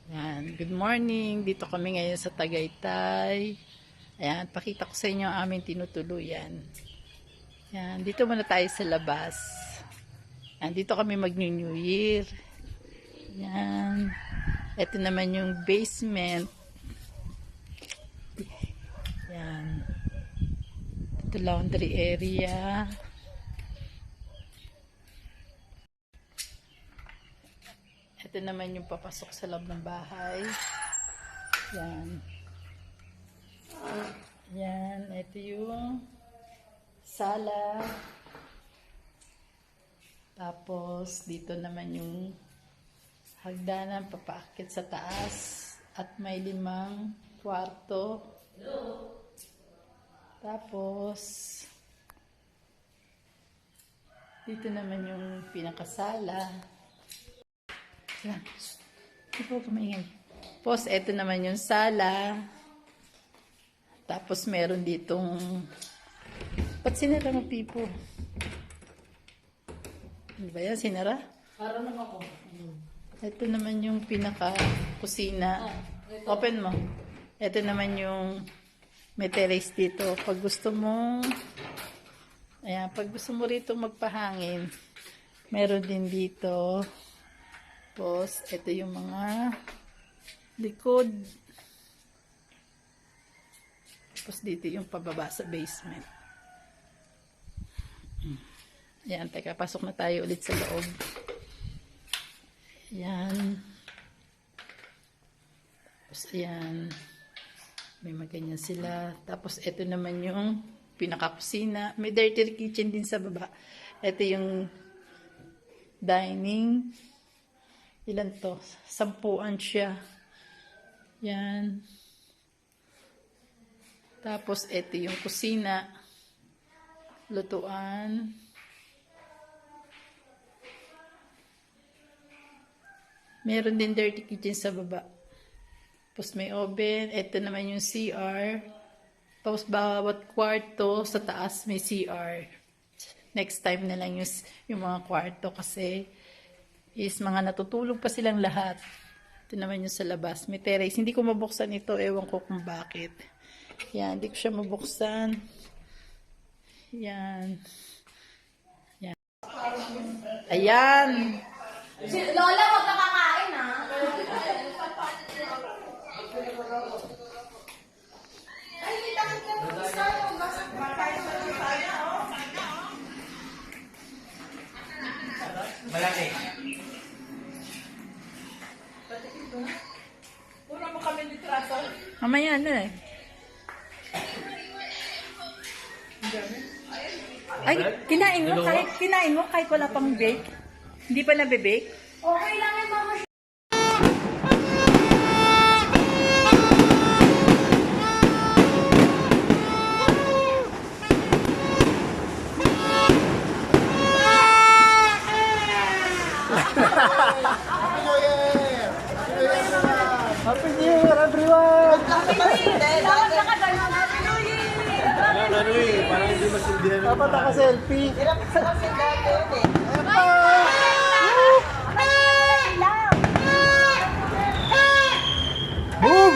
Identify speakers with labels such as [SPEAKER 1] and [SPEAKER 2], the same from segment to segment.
[SPEAKER 1] Yan. Good morning. Dito kami ngayon sa Tagaytay. Ayan, pakita ko sa inyo ang aming tinutuluyan. Yan, dito muna tayo sa labas. Yan, dito kami mag-New Year. Yan. Ito naman yung basement. Yan. Ito laundry area. Ito naman yung papasok sa loob ng bahay. Yan. Yan. Ito yung sala. Tapos, dito naman yung hagdanan papaakit sa taas. At may 5 kwarto. Tapos, dito naman yung pinakasala. Yan. Ito kumaingay. Tapos, ito naman yung sala. Tapos, meron ditong... Ba't sinara mo, Pipo? Ano ba yan? Sinara?
[SPEAKER 2] Para naman ako.
[SPEAKER 1] Ito naman yung pinaka-kusina. Open mo. Ito naman yung may terrace dito. Pag gusto mo... Ayan, pag gusto mo rito magpahangin, meron din dito. Tapos, ito yung mga likod. Tapos, dito yung pababa sa basement. Yan, teka, pasok na tayo ulit sa loob. Yan. Tapos, ayan. May maganyan sila. Tapos, ito naman yung pinakakusina. May dirty kitchen din sa baba. Ito yung dining. Ilan to? 10 siya. Yan. Tapos, ito yung kusina. Lutuan. Meron din dirty kitchen sa baba. Tapos, may oven. Ito naman yung CR. Tapos, bawat kwarto sa taas may CR. Next time na lang yung mga kwarto kasi is mga natutulog pa silang lahat. Ito naman yung sa labas. May terrace. Hindi ko mabuksan ito. Ewan ko kung bakit. Yan. Hindi ko siya mabuksan. Yan. Yan. Ayan.
[SPEAKER 2] Si Lola, wag ka kakain, ha? Ay, hindi takot ka mo.
[SPEAKER 3] Malaki.
[SPEAKER 2] Puro mo kami litrato.
[SPEAKER 1] Mamaya na eh. Ay, kinain mo kahit wala pang bake. Hindi pa nabe-bake?
[SPEAKER 2] Okay lang yan, mama.
[SPEAKER 3] Happy New Year, everyone!
[SPEAKER 2] Dapat na ka ganun. Happy New Year!
[SPEAKER 3] Ano eh, parang hindi masindihan. Dapat naka-selfie.
[SPEAKER 2] Hirap sa kasi dati yun eh.
[SPEAKER 3] Boom!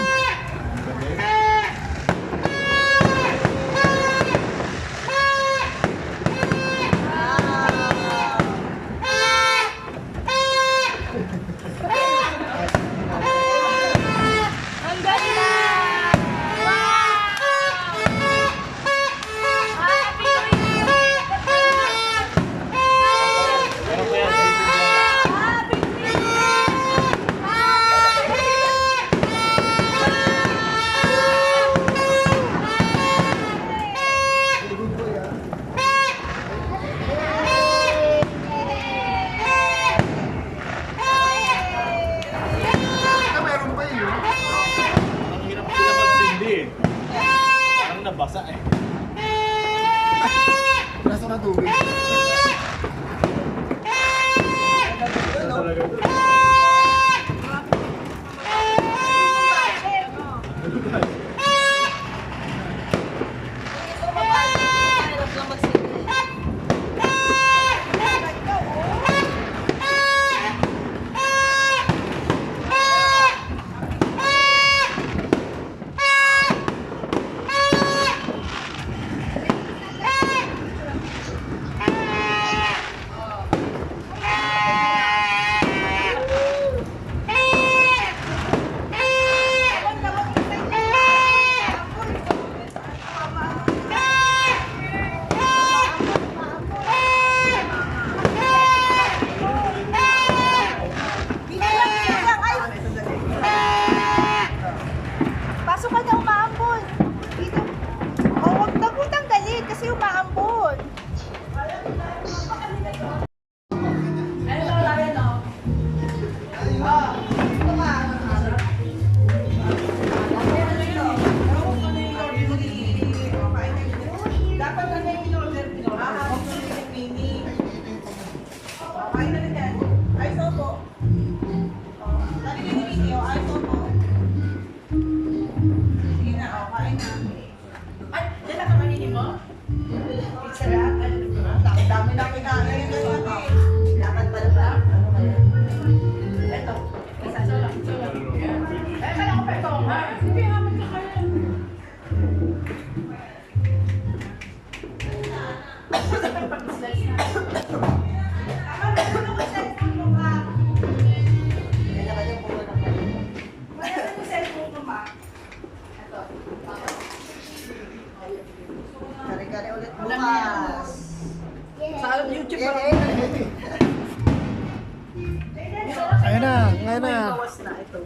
[SPEAKER 2] Tapos na ito.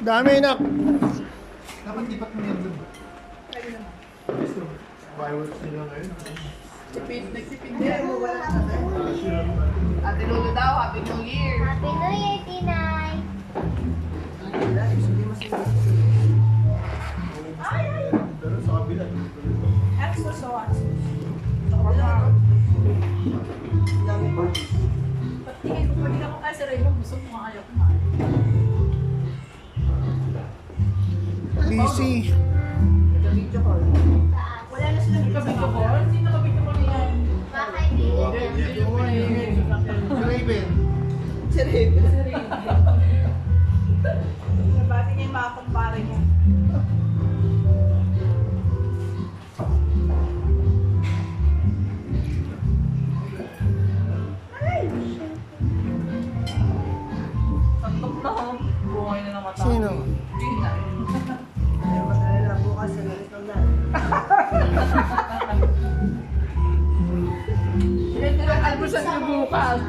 [SPEAKER 3] Dami nak. Dapat lipat mo yan dun. Fireworks nila ngayon.
[SPEAKER 2] Ate Lulu daw, Happy New Year!
[SPEAKER 4] Happy New Year, Tinay!
[SPEAKER 3] Pero sa kabila.
[SPEAKER 1] Patingin ko pwede ako kasi rin yung gusto mo ayaw ko man.
[SPEAKER 3] Lisi.
[SPEAKER 1] Wala na silang kabito ko. Hindi na kabito ko niya.
[SPEAKER 4] Mga kaibigan niya.
[SPEAKER 3] Raven.
[SPEAKER 2] Nabati niya yung mga kumpare niya.
[SPEAKER 1] Santok na ho. Buhay na ng mata.
[SPEAKER 3] Sino?
[SPEAKER 1] Yan din ang almusal niyo bukas.